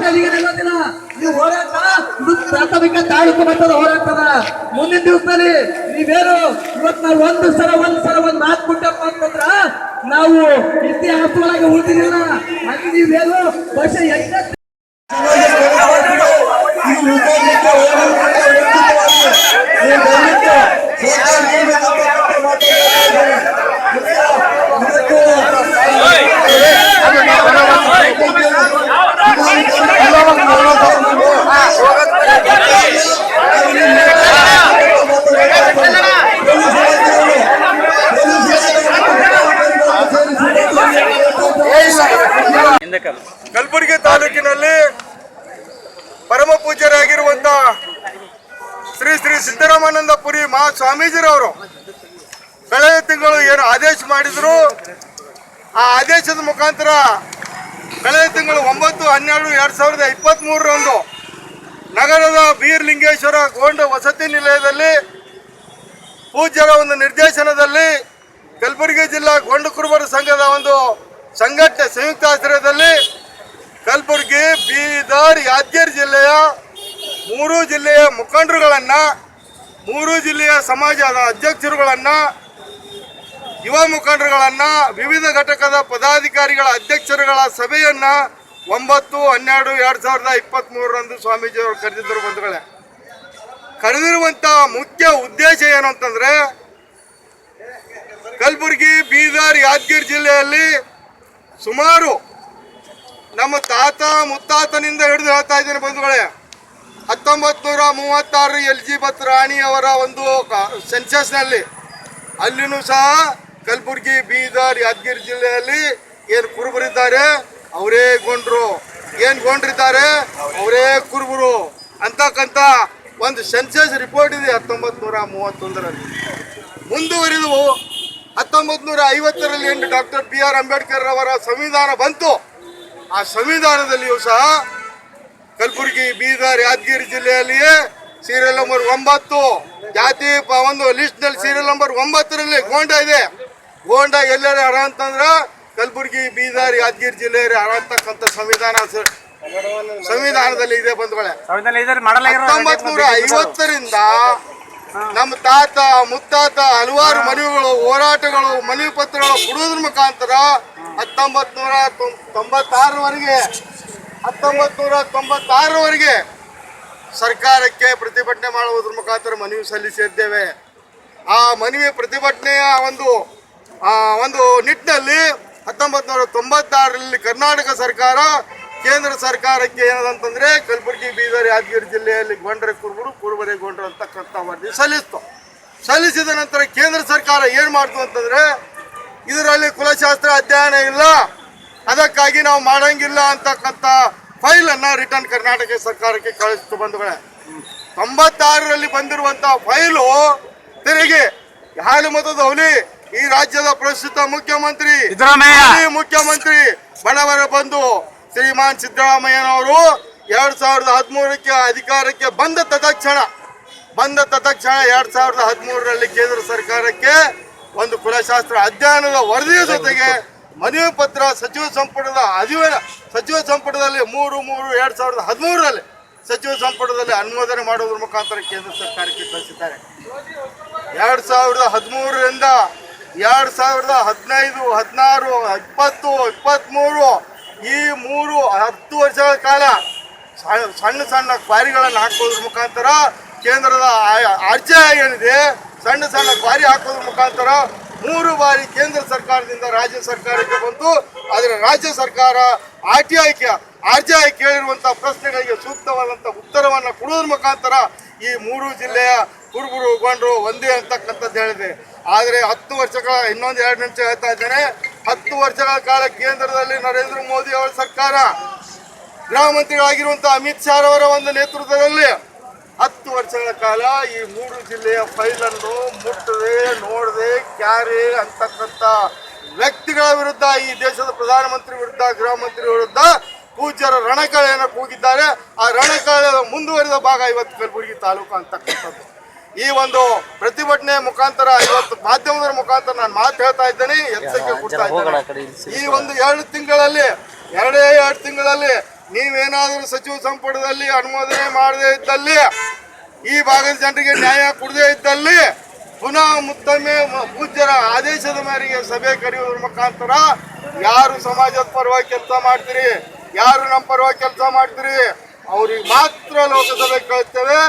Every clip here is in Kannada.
ಅಲ್ಲಿಗೆ ನಿಲ್ಲೋದಿಲ್ಲ. ಈ ಹೋರಾಟ ಇದು ಪ್ರಾಥಮಿಕ ತಾಲೂಕು ಮಟ್ಟದ ಹೋರಾಟದ. ಮುಂದಿನ ದಿವಸದಲ್ಲಿ ನೀವೇನು ಇವತ್ತು ನಾವು ಒಂದ್ ಸಲ ಒಂದ್ ಮಾತು ಕೊಟ್ಟಪ್ಪ ಅಂತಂದ್ರ ನಾವು ಇತಿಹಾಸ ಒಳಗೆ ಉಳಿದಿಲ್ಲ. ಅಲ್ಲಿ ನೀವೇನು ವರ್ಷ 8 ಕಲಬುರಗಿ ತಾಲೂಕಿನಲ್ಲಿ ಪರಮ ಪೂಜ್ಯರಾಗಿರುವಂತ ಶ್ರೀ ಶ್ರೀ ಸಿದ್ದರಾಮಾನಂದಪುರಿ ಮಹಾ ಸ್ವಾಮೀಜಿರವರು ಕಳೆದ ತಿಂಗಳು ಏನು ಆದೇಶ ಮಾಡಿದ್ರು, ಆ ಆದೇಶದ ಮುಖಾಂತರ ಕಳೆದ ತಿಂಗಳು 9/12/2023 ನಗರದ ಬೀರ್ಲಿಂಗೇಶ್ವರ ಗೋಂಡ ವಸತಿ ನಿಲಯದಲ್ಲಿ ಪೂಜ್ಯರ ಒಂದು ನಿರ್ದೇಶನದಲ್ಲಿ ಕಲಬುರಗಿ ಜಿಲ್ಲಾ ಗೋಂಡ ಕುರುಬರ ಸಂಘದ ಒಂದು ಸಂಘಟನೆ ಸಂಯುಕ್ತ ಆಶ್ರಯದಲ್ಲಿ ಕಲಬುರಗಿ, ಬೀದರ್, ಯಾದಗಿರಿ ಜಿಲ್ಲೆಯ 3 ಜಿಲ್ಲೆಯ ಮುಖಂಡರುಗಳನ್ನು, 3 ಜಿಲ್ಲೆಯ ಸಮಾಜದ ಅಧ್ಯಕ್ಷರುಗಳನ್ನು, ಯುವ ಮುಖಂಡರುಗಳನ್ನು, ವಿವಿಧ ಘಟಕದ ಪದಾಧಿಕಾರಿಗಳ ಅಧ್ಯಕ್ಷರುಗಳ ಸಭೆಯನ್ನು 9/12/2023 ಸ್ವಾಮೀಜಿಯವರು ಕರೆದಿದ್ದರು. ಬಂಧುಗಳೇ, ಕರೆದಿರುವಂಥ ಮುಖ್ಯ ಉದ್ದೇಶ ಏನು ಅಂತಂದರೆ, ಕಲಬುರಗಿ, ಬೀದರ್, ಯಾದಗಿರಿ ಜಿಲ್ಲೆಯಲ್ಲಿ ಸುಮಾರು ನಮ್ಮ ತಾತ ಮುತ್ತಾತನಿಂದ ಹಿಡಿದು ಹೇಳ್ತಾ ಇದ್ದೇನೆ ಬಂಧುಗಳೇ, 1936 ಎಲಿಜಬೆತ್ ರಾಣಿಯವರ ಒಂದು ಸೆನ್ಸಸ್ನಲ್ಲಿ ಅಲ್ಲಿನೂ ಸಹ ಕಲಬುರಗಿ, ಬೀದರ್, ಯಾದಗಿರಿ ಜಿಲ್ಲೆಯಲ್ಲಿ ಏನು ಕುರುಬರಿದ್ದಾರೆ ಅವರೇ ಗೊಂಡ್ರು, ಏನು ಗೊಂಡ್ರಿದ್ದಾರೆ ಅವರೇ ಕುರುಬರು ಅಂತಕ್ಕಂಥ ಒಂದು ಸೆನ್ಸಸ್ ರಿಪೋರ್ಟ್ ಇದೆ 1931ರಲ್ಲಿ. ಮುಂದುವರಿದು 1950ರಲ್ಲಿ ಏನು ಡಾಕ್ಟರ್ BR ಅಂಬೇಡ್ಕರ್ ಅವರ ಸಂವಿಧಾನ ಬಂತು. ಆ ಸಂವಿಧಾನದಲ್ಲಿಯೂ ಸಹ ಕಲಬುರಗಿ, ಬೀದರ್, ಯಾದಗಿರಿ ಜಿಲ್ಲೆಯಲ್ಲಿಯೇ ಸೀರಿಯಲ್ ನಂಬರ್ 9 ಜಾತಿ ಒಂದು ಲಿಸ್ಟ್ನಲ್ಲಿ ಸೀರಿಯಲ್ ನಂಬರ್ 9ರಲ್ಲಿ ಗೋಂಡ ಇದೆ. ಗೋಂಡ ಎಲ್ಲರ ಅರ ಅಂತಂದ್ರೆ ಕಲಬುರಗಿ, ಬೀದರ್, ಯಾದಗಿರಿ ಜಿಲ್ಲೆಯ ಅರ ಅಂತಕ್ಕಂಥ ಸಂವಿಧಾನದಲ್ಲಿ ಇದೆ ಬಂಧುಗಳೇ. 1950ರಿಂದ ನಮ್ಮ ತಾತ ಮುತ್ತಾತ ಹಲವಾರು ಮನವಿಗಳು, ಹೋರಾಟಗಳು, ಮನವಿ ಪತ್ರಗಳು ಕೊಡುವುದ್ರ ಮುಖಾಂತರ 1996ವರೆಗೆ ಸರ್ಕಾರಕ್ಕೆ ಪ್ರತಿಭಟನೆ ಮಾಡುವುದ್ರ ಮುಖಾಂತರ ಮನವಿ ಸಲ್ಲಿಸಿದ್ದೇವೆ. ಆ ಮನವಿ ಪ್ರತಿಭಟನೆಯ ಒಂದು ನಿಟ್ಟಿನಲ್ಲಿ 1996ರಲ್ಲಿ ಕರ್ನಾಟಕ ಸರ್ಕಾರ ಕೇಂದ್ರ ಸರ್ಕಾರಕ್ಕೆ ಏನದಂತಂದ್ರೆ ಕಲಬುರಗಿ, ಬೀದರ್, ಯಾದಗಿರಿ ಜಿಲ್ಲೆಯಲ್ಲಿ ಗೊಂಡ್ರೆ ಕುರುಬರು, ಕುರುಬರೇ ಗೊಂಡ್ರು ಅಂತಕ್ಕಂಥ ವರದಿ ಸಲ್ಲಿಸಿದ ನಂತರ ಕೇಂದ್ರ ಸರ್ಕಾರ ಏನು ಮಾಡ್ತು ಅಂತಂದ್ರೆ, ಇದರಲ್ಲಿ ಕುಲಶಾಸ್ತ್ರ ಅಧ್ಯಯನ ಇಲ್ಲ, ಅದಕ್ಕಾಗಿ ನಾವು ಮಾಡಂಗಿಲ್ಲ ಅಂತಕ್ಕಂಥ ಫೈಲನ್ನು ರಿಟರ್ನ್ ಕರ್ನಾಟಕ ಸರ್ಕಾರಕ್ಕೆ ಕಳಿಸ್ತು ಬಂಧುಗಳೇ. 96ರಲ್ಲಿ ಬಂದಿರುವಂಥ ಫೈಲು ತೆರಿಗೆ ಹಾಲು ಮತದ ಹುಲಿ ಈ ರಾಜ್ಯದ ಪ್ರಸ್ತುತ ಮುಖ್ಯಮಂತ್ರಿ ಬಡವರ ಬಂಧು ಶ್ರೀಮಾನ್ ಸಿದ್ದರಾಮಯ್ಯನವರು 2013ಕ್ಕೆ ಅಧಿಕಾರಕ್ಕೆ ಬಂದ ತತ್ಕ್ಷಣ 2013ರಲ್ಲಿ ಕೇಂದ್ರ ಸರ್ಕಾರಕ್ಕೆ ಒಂದು ಕುಲಶಾಸ್ತ್ರ ಅಧ್ಯಯನದ ವರದಿಯ ಜೊತೆಗೆ ಮನವಿ ಪತ್ರ ಸಚಿವ ಸಂಪುಟದಲ್ಲಿ 3/3/2013ರಲ್ಲಿ ಸಚಿವ ಸಂಪುಟದಲ್ಲಿ ಅನುಮೋದನೆ ಮಾಡುವುದರ ಮುಖಾಂತರ ಕೇಂದ್ರ ಸರ್ಕಾರಕ್ಕೆ ಕಳಿಸಿದ್ದಾರೆ. 2013ರಿಂದ 2015, 16, 20, 23 ಈ 10 ವರ್ಷಗಳ ಕಾಲ ಸಣ್ಣ ಕ್ವಾರಿಗಳನ್ನು ಹಾಕೋದ್ರ ಮುಖಾಂತರ ಕೇಂದ್ರದ ಆರ್ಜೆ ಏನಿದೆ ಸಣ್ಣ ಕ್ವಾರಿ ಹಾಕೋದ್ರ ಮುಖಾಂತರ 3 ಬಾರಿ ಕೇಂದ್ರ ಸರ್ಕಾರದಿಂದ ರಾಜ್ಯ ಸರ್ಕಾರಕ್ಕೆ ಬಂತು. ಆದರೆ ರಾಜ್ಯ ಸರ್ಕಾರ ಆರ್ಜೆ ಕೇಳಿರುವಂಥ ಪ್ರಶ್ನೆಗಳಿಗೆ ಸೂಕ್ತವಾದಂಥ ಉತ್ತರವನ್ನು ಕೊಡುವುದ್ರ ಮುಖಾಂತರ ಈ 3 ಜಿಲ್ಲೆಯ ಕುರುಬರು ಗೊಂಡ್ರು ಒಂದೇ ಅಂತಕ್ಕಂಥದ್ದು ಹೇಳಿದೆ. ಆದರೆ 10 ವರ್ಷಗಳ ಇನ್ನೊಂದು 2 ನಿಮಿಷ ಹೇಳ್ತಾ ಇದ್ದೇನೆ. 10 ವರ್ಷಗಳ ಕಾಲ ಕೇಂದ್ರದಲ್ಲಿ ನರೇಂದ್ರ ಮೋದಿ ಅವರ ಸರ್ಕಾರ, ಗೃಹ ಮಂತ್ರಿಗಳಾಗಿರುವಂಥ ಅಮಿತ್ ಶಾ ಅವರ ಒಂದು ನೇತೃತ್ವದಲ್ಲಿ 10 ವರ್ಷಗಳ ಕಾಲ ಈ 3 ಜಿಲ್ಲೆಯ ಫೈಲನ್ನು ಮುಟ್ಟದೆ ನೋಡದೆ ಕ್ಯಾರೆ ಅಂತಕ್ಕಂಥ ವ್ಯಕ್ತಿಗಳ ವಿರುದ್ಧ, ಈ ದೇಶದ ಪ್ರಧಾನಮಂತ್ರಿ ವಿರುದ್ಧ, ಗೃಹ ಮಂತ್ರಿ ವಿರುದ್ಧ ಪೂಜ್ಯರ ರಣಕಳೆಯನ್ನು ಕೂಗಿದ್ದಾರೆ. ಆ ರಣಕಳೆಯ ಮುಂದುವರಿದ ಭಾಗ ಇವತ್ತು ಕಲಬುರಗಿ ತಾಲೂಕು ಅಂತಕ್ಕಂಥದ್ದು. ಈ ಒಂದು ಪ್ರತಿಭಟನೆ ಮುಖಾಂತರ ಇವತ್ತು ಮಾಧ್ಯಮದ ಮುಖಾಂತರ ನಾನು ಮಾತು ಹೇಳ್ತಾ ಇದ್ದೇನೆ, ಎಚ್ಚರಿಕೆ ಕೊಡ್ತಾ ಇದ್ದೇನೆ. ಈ ಒಂದು 2 ತಿಂಗಳಲ್ಲಿ ನೀವೇನಾದರೂ ಸಚಿವ ಸಂಪುಟದಲ್ಲಿ ಅನುಮೋದನೆ ಮಾಡದೇ ಇದ್ದಲ್ಲಿ, ಈ ಭಾಗದ ಜನರಿಗೆ ನ್ಯಾಯ ಕೊಡದೇ ಇದ್ದಲ್ಲಿ ಪುನಃ ಮತ್ತೊಮ್ಮೆ ಪೂಜ್ಯರ ಆದೇಶದ ಮೇರೆಗೆ ಸಭೆ ಕರೆಯುವುದರ ಮುಖಾಂತರ ಯಾರು ಸಮಾಜದ ಪರವಾಗಿ ಕೆಲಸ ಮಾಡ್ತೀರಿ, ಯಾರು ನಮ್ಮ ಪರವಾಗಿ ಕೆಲಸ ಮಾಡ್ತೀರಿ ಅವ್ರಿಗೆ ಮಾತ್ರ ಲೋಕಸಭೆ ಕಳಿಸ್ತೇವೆ.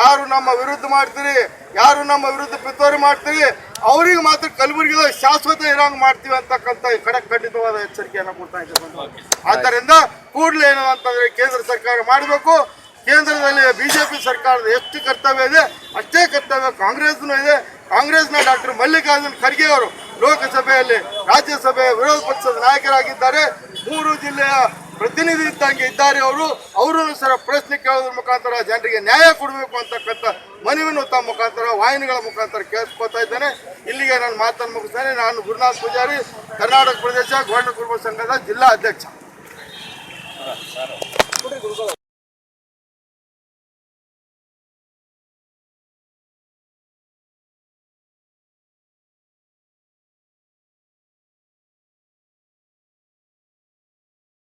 ಯಾರು ನಮ್ಮ ವಿರುದ್ಧ ಮಾಡ್ತೀರಿ, ಯಾರು ನಮ್ಮ ವಿರುದ್ಧ ಪಿತೂರಿ ಮಾಡ್ತೀರಿ ಅವ್ರಿಗೆ ಮಾತ್ರ ಕಲಬುರಗಿದ ಶಾಶ್ವತ ಇರೋಂಗ್ ಮಾಡ್ತೀವಿ ಅಂತಕ್ಕಂಥ ಖಂಡಿತವಾದ ಎಚ್ಚರಿಕೆಯನ್ನು ಕೊಡ್ತಾ ಇದ್ದೇವೆ. ಆದ್ದರಿಂದ ಕೂಡಲೇ ಏನು ಅಂತಂದ್ರೆ ಕೇಂದ್ರ ಸರ್ಕಾರ ಮಾಡಬೇಕು. ಕೇಂದ್ರದಲ್ಲಿ ಬಿಜೆಪಿ ಸರ್ಕಾರದ ಎಷ್ಟು ಕರ್ತವ್ಯ ಇದೆ ಅಷ್ಟೇ ಕರ್ತವ್ಯ ಕಾಂಗ್ರೆಸ್ನೂ ಇದೆ. ಕಾಂಗ್ರೆಸ್ನ ಡಾಕ್ಟರ್ ಮಲ್ಲಿಕಾರ್ಜುನ್ ಖರ್ಗೆ ಅವರು ಲೋಕಸಭೆಯಲ್ಲಿ ರಾಜ್ಯಸಭೆಯ ವಿರೋಧ ಪಕ್ಷದ ನಾಯಕರಾಗಿದ್ದಾರೆ. 3 ಜಿಲ್ಲೆಯ ಪ್ರತಿನಿಧಿ ಇದ್ದಂಗೆ ಇದ್ದಾರೆ. ಅವರನ್ನು ಸಹ ಪ್ರಶ್ನೆ ಕೇಳೋದ್ರ ಮುಖಾಂತರ ಜನರಿಗೆ ನ್ಯಾಯ ಕೊಡಬೇಕು ಅಂತಕ್ಕಂಥ ಮನವಿಯನ್ನು ತಮ್ಮ ಮುಖಾಂತರ ವಾಹಿನಿಗಳ ಮುಖಾಂತರ ಕೇಳಿಸ್ಕೊತಾ ಇದ್ದೇನೆ. ಇಲ್ಲಿಗೆ ನಾನು ಮಾತನ್ನು ಮುಗಿಸ್ತೇನೆ. ನಾನು ಗುರುನಾಥ್ ಪೂಜಾರಿ, ಕರ್ನಾಟಕ ಪ್ರದೇಶ ಗೋಂಡ ಕುರುಬ ಸಂಘದ ಜಿಲ್ಲಾ ಅಧ್ಯಕ್ಷ.